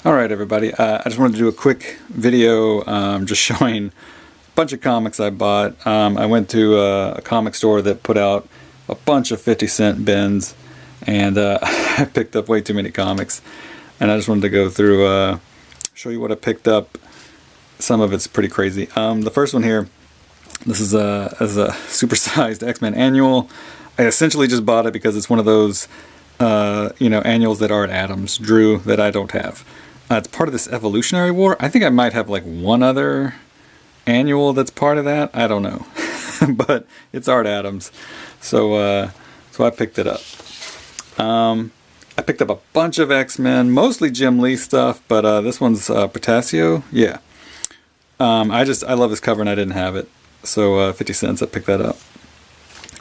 Alright everybody, I just wanted to do a quick video just showing a bunch of comics I bought. I went to a comic store that put out a bunch of 50-cent bins, and I picked up way too many comics, and I just wanted to go through, show you what I picked up. Some of it's pretty crazy. The first one here, this is a supersized X-Men annual. I essentially just bought it because it's one of those annuals that Art Adams drew that I don't have. It's part of this Evolutionary War. I think I might have like one other annual that's part of that. I don't know. But it's Art Adams. So I picked it up. I picked up a bunch of X-Men, mostly Jim Lee stuff, but this one's Potasio. Yeah. I love this cover and I didn't have it. So 50 cents, I picked that up.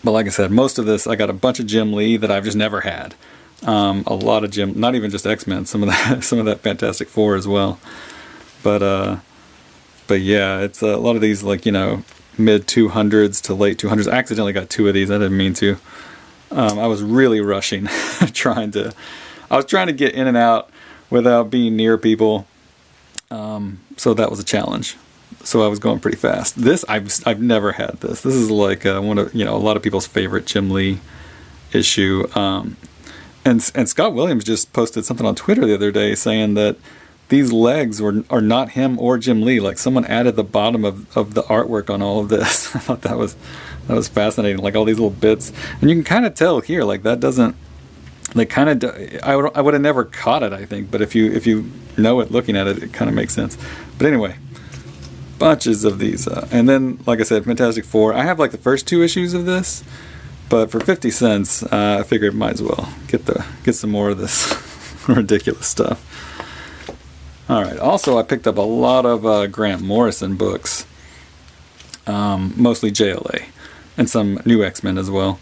But like I said, most of this, I got a bunch of Jim Lee that I've just never had. A lot of Jim, not even just X-Men, some of that Fantastic Four as well. But yeah, it's a lot of these, like, mid 200s to late 200s. I accidentally got two of these. I didn't mean to. I was really rushing, trying to get in and out without being near people. So that was a challenge. So I was going pretty fast. This, I've never had this. This is like one of, a lot of people's favorite Jim Lee issue. And Scott Williams just posted something on Twitter the other day saying that these legs are not him or Jim Lee. Like, someone added the bottom of the artwork on all of this. I thought that was fascinating. Like, all these little bits, and you can kind of tell here, like, that doesn't, like, kind of, I would have never caught it, I think, but if you know it looking at it, it kind of makes sense. But anyway, bunches of these, and then, like I said, Fantastic Four. I have like the first two issues of this. But for 50 cents, I figured might as well get some more of this ridiculous stuff. Alright, also I picked up a lot of Grant Morrison books. Mostly JLA. And some new X-Men as well.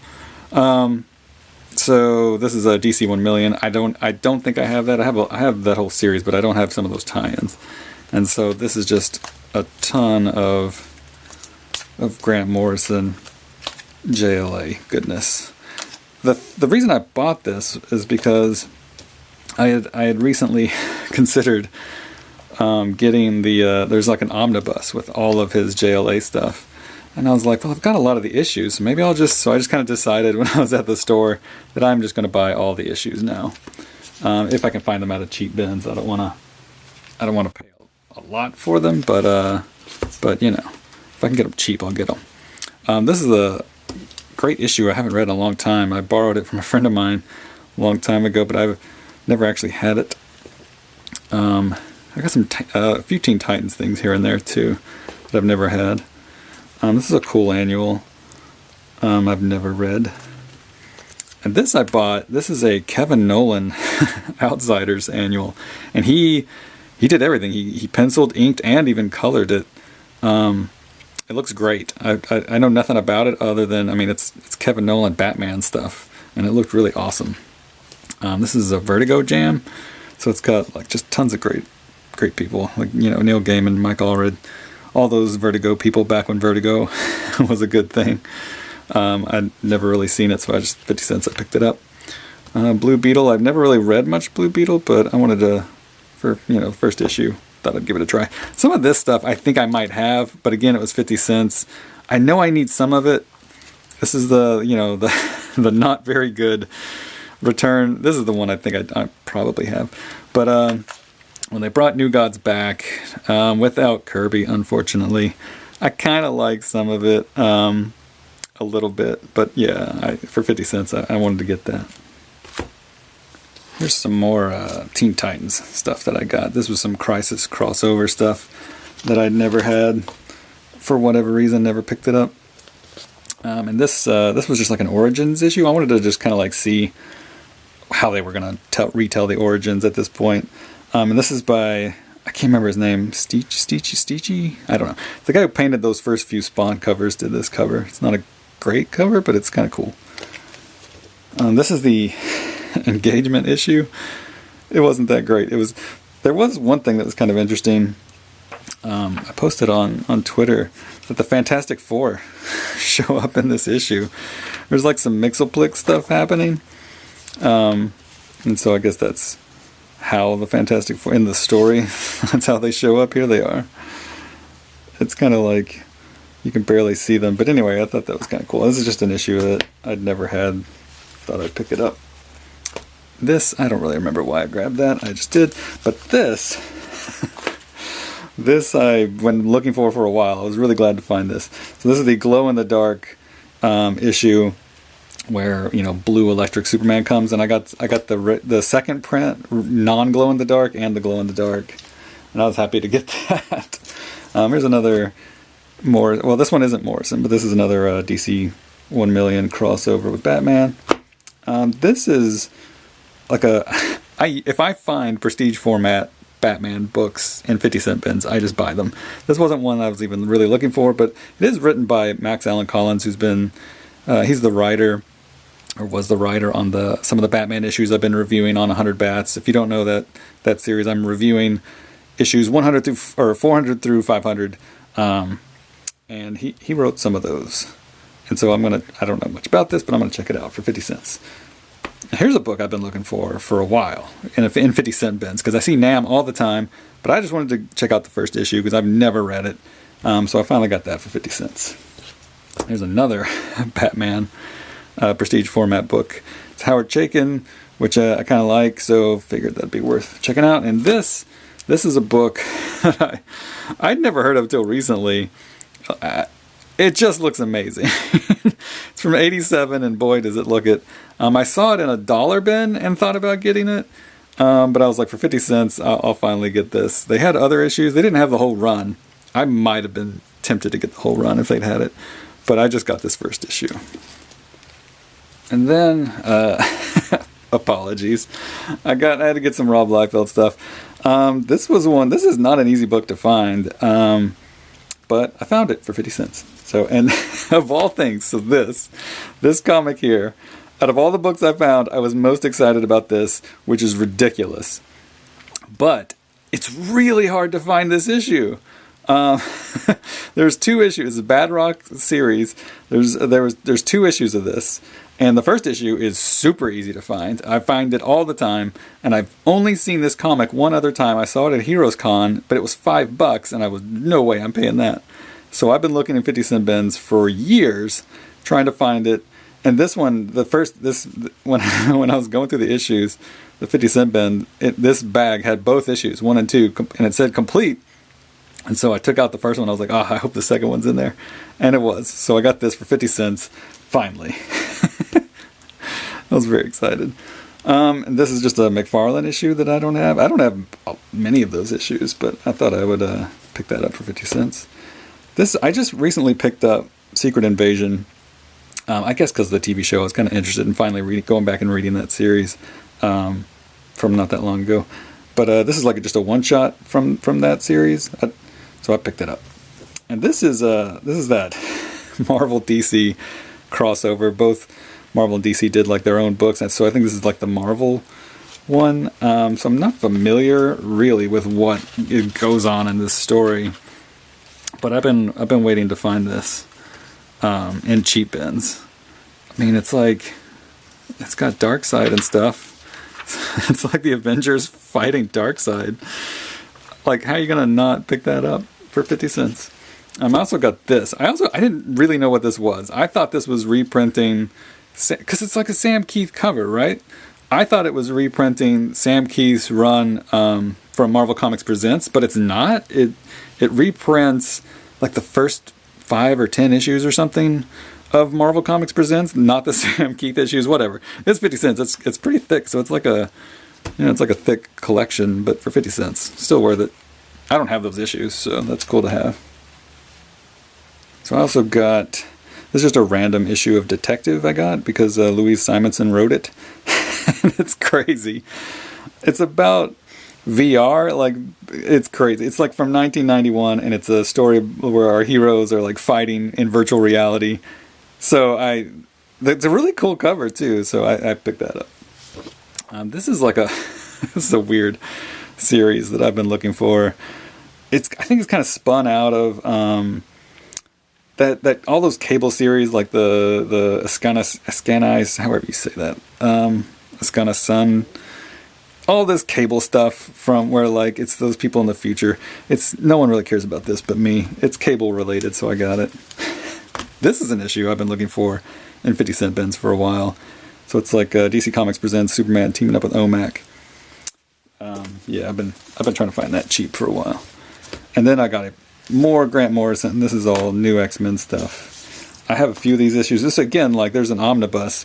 So this is a DC 1 million. I don't think I have that. I have that whole series, but I don't have some of those tie-ins. And so this is just a ton of Grant Morrison JLA goodness. The reason I bought this is because I had recently considered getting there's like an omnibus with all of his JLA stuff, and I was like, well, I've got a lot of the issues, so maybe I just kind of decided when I was at the store that I'm just going to buy all the issues now, if I can find them at a cheap bins. I don't want to pay a lot for them, but if I can get them cheap, I'll get them. This is a great issue I haven't read in a long time. I borrowed it from a friend of mine a long time ago, but I've never actually had it. I got a few Teen Titans things here and there too that I've never had. This is a cool annual I've never read. And this I bought. This is a Kevin Nolan Outsiders annual, and he did everything. He penciled, inked, and even colored it. It looks great. I know nothing about it other than, it's Kevin Nolan Batman stuff, and it looked really awesome. This is a Vertigo jam, so it's got like just tons of great people, like Neil Gaiman, Mike Allred, all those Vertigo people back when Vertigo was a good thing. I'd never really seen it, so I just 50 cents I picked it up. Blue Beetle. I've never really read much Blue Beetle, but I wanted to, for first issue, thought I'd give it a try. Some of this stuff I think I might have, but again, it was 50 cents. I know I need some of it. This is the the not very good return. This is the one I think I probably have. But when they brought New Gods back without Kirby, unfortunately, I kind of like some of it a little bit. But yeah, for 50 cents, I wanted to get that. Here's some more Teen Titans stuff that I got. This was some Crisis crossover stuff that I'd never had. For whatever reason, never picked it up. And this was just like an Origins issue. I wanted to just kind of like see how they were going to retell the Origins at this point. And this is by, I can't remember his name, Steechy? I don't know. The guy who painted those first few Spawn covers did this cover. It's not a great cover, but it's kind of cool. This is the Engagement issue. It wasn't that great. There was one thing that was kind of interesting. I posted on Twitter that the Fantastic Four show up in this issue. There's like some Mixoplix stuff happening, and so I guess that's how the Fantastic Four in the story, that's how they show up. Here they are. It's kind of like you can barely see them. But anyway, I thought that was kind of cool. This is just an issue that I'd never had. Thought I'd pick it up. This, I don't really remember why I grabbed that. I just did. But this, this I've been looking for a while. I was really glad to find this. So this is the glow-in-the-dark issue where, you know, blue electric Superman comes, and I got the second print, non-glow-in-the-dark and the glow-in-the-dark, and I was happy to get that. Here's another well, this one isn't Morrison, but this is another DC 1 million crossover with Batman. This is like if I find prestige format Batman books in 50-cent bins, I just buy them. This wasn't one I was even really looking for, but it is written by Max Allan Collins, who's been, he's the writer, or was the writer on some of the Batman issues I've been reviewing on 100 Bats. If you don't know that series, I'm reviewing issues 100 through, or 400 through 500, and he wrote some of those. And so I don't know much about this, but I'm going to check it out for 50 cents. Here's a book I've been looking for a while in 50-cent bins, because I see Nam all the time, but I just wanted to check out the first issue because I've never read it. So I finally got that for 50 cents. There's another Batman prestige format book. It's Howard Chaykin, which I kind of like, so figured that'd be worth checking out. And this is a book that I'd never heard of until recently. It just looks amazing. It's from '87, and boy, does it look it. I saw it in a dollar bin and thought about getting it, but I was like, for 50 cents, I'll finally get this. They had other issues. They didn't have the whole run. I might have been tempted to get the whole run if they'd had it, but I just got this first issue. And then, apologies, I had to get some Rob Liefeld stuff. This is not an easy book to find, but I found it for 50 cents. So, and of all things, so this comic here, out of all the books I found, I was most excited about this, which is ridiculous. But it's really hard to find this issue. There's 2 issues. The Bad Rock series. There's 2 issues of this, and the first issue is super easy to find. I find it all the time, and I've only seen this comic one other time. I saw it at Heroes Con, but it was $5, and I was, no way I'm paying that. So I've been looking in 50-cent bins for years, trying to find it. And this one, when I was going through the issues, the 50-cent bin, this bag had both issues, 1 and 2, and it said complete. And so I took out the first one. I was like, I hope the second one's in there. And it was. So I got this for 50 cents, finally. I was very excited. And this is just a McFarlane issue that I don't have. I don't have many of those issues, but I thought I would pick that up for 50 cents. I just recently picked up Secret Invasion. I guess because of the TV show, I was kind of interested in finally going back and reading that series from not that long ago. But this is like just a one-shot from that series, so I picked it up. And this is that Marvel DC crossover. Both Marvel and DC did like their own books, and so I think this is like the Marvel one. So I'm not familiar really with what goes on in this story, but I've been waiting to find this in cheap bins. I mean, it's got Darkseid and stuff. It's like the Avengers fighting Darkseid. Like, how are you gonna not pick that up for 50 cents? I also got this. I didn't really know what this was. I thought this was reprinting, because it's like a Sam Keith cover, right? I thought it was reprinting Sam Keith's run from Marvel Comics Presents, but it's not. It reprints like the first 5 or 10 issues or something of Marvel Comics Presents, not the Sam Keith issues, whatever. It's 50 cents. It's pretty thick, so it's like a thick collection, but for 50 cents, still worth it. I don't have those issues, so that's cool to have. So I also got, this is just a random issue of Detective I got because Louise Simonson wrote it. It's crazy. It's about VR, like, it's crazy. It's like from 1991, and it's a story where our heroes are like fighting in virtual reality. So it's a really cool cover too, so I picked that up. This is like this is a weird series that I've been looking for. I think it's kind of spun out of that all those cable series, like the Askana, however you say that, Askana Sun. all this cable stuff from where like it's those people in the future. It's no one really cares about this but me. It's cable related, so I got it. This is an issue I've been looking for in 50-cent bins for a while. So it's like DC Comics presents Superman teaming up with OMAC. Yeah, I've been trying to find that cheap for a while. And then I got more Grant Morrison. This is all new X-Men stuff. I have a few of these issues. This again, like there's an omnibus,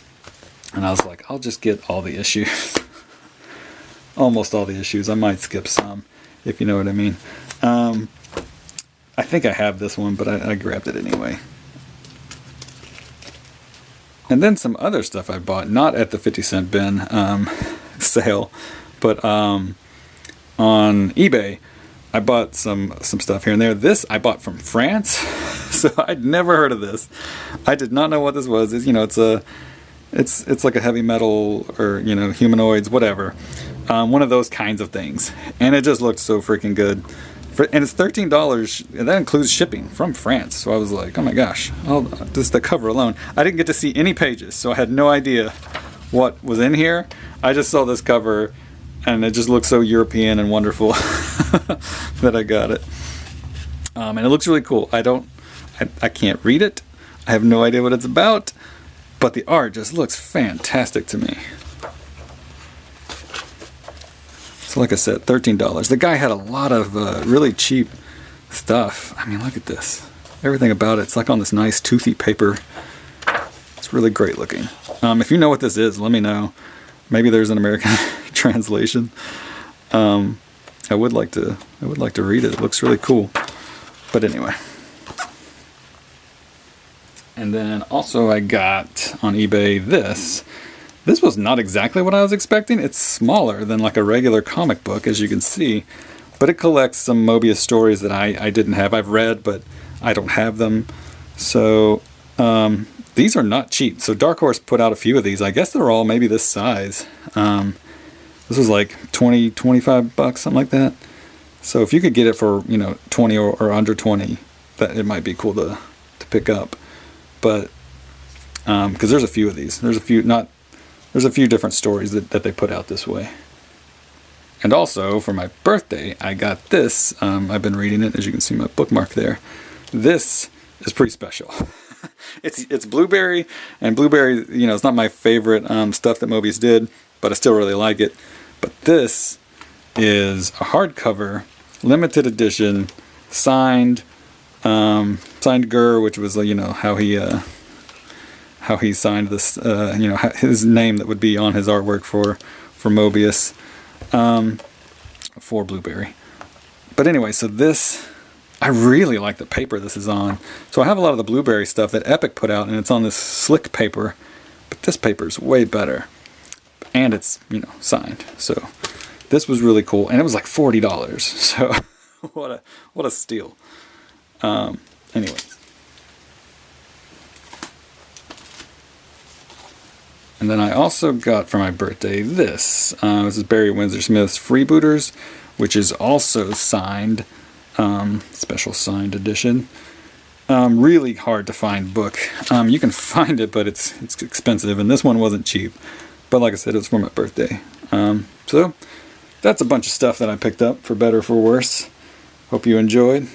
and I was like, I'll just get all the issues. Almost all the issues. I might skip some, if you know what I mean. I think I have this one, but I grabbed it anyway. And then some other stuff I bought, not at the 50-cent bin sale, but on eBay. I bought some stuff here and there. This I bought from France, so I'd never heard of this. I did not know what this was. It's, you know, it's like a heavy metal or, you know, humanoids, whatever. One of those kinds of things, and it just looked so freaking good. And it's $13, and that includes shipping from France. So I was like, oh my gosh, just the cover alone. I didn't get to see any pages, so I had no idea what was in here. I just saw this cover, and it just looked so European and wonderful that I got it. And it looks really cool. I can't read it. I have no idea what it's about, but the art just looks fantastic to me. So like I said, $13. The guy had a lot of really cheap stuff. I mean, look at this. Everything about it. It's like on this nice toothy paper. It's really great looking. If you know what this is, let me know. Maybe there's an American translation. I would like to read it. It looks really cool. But anyway. And then also I got on eBay this. This was not exactly what I was expecting. It's smaller than like a regular comic book, as you can see. But it collects some Mobius stories that I didn't have. I've read, but I don't have them. So these are not cheap. So Dark Horse put out a few of these. I guess they're all maybe this size. This was like 20, 25 bucks, something like that. So if you could get it for, you know, 20 or under 20, that it might be cool to pick up. But because there's a few of these. There's a few different stories that they put out this way. And also, for my birthday, I got this. I've been reading it, as you can see my bookmark there. This is pretty special. It's Blueberry, and Blueberry, you know, it's not my favorite stuff that Mobius did, but I still really like it. But this is a hardcover, limited edition, signed Gurr, which was, you know, how he signed this, you know, his name that would be on his artwork for Mobius, for Blueberry. But anyway, so this, I really like the paper this is on. So I have a lot of the Blueberry stuff that Epic put out, and it's on this slick paper, but this paper's way better. And it's, you know, signed. So this was really cool, and it was like $40. So what a steal. Anyways. And then I also got for my birthday this. This is Barry Windsor Smith's Freebooters, which is also signed, special signed edition. Really hard to find book. You can find it, but it's expensive, and this one wasn't cheap. But like I said, it was for my birthday. So that's a bunch of stuff that I picked up, for better or for worse. Hope you enjoyed.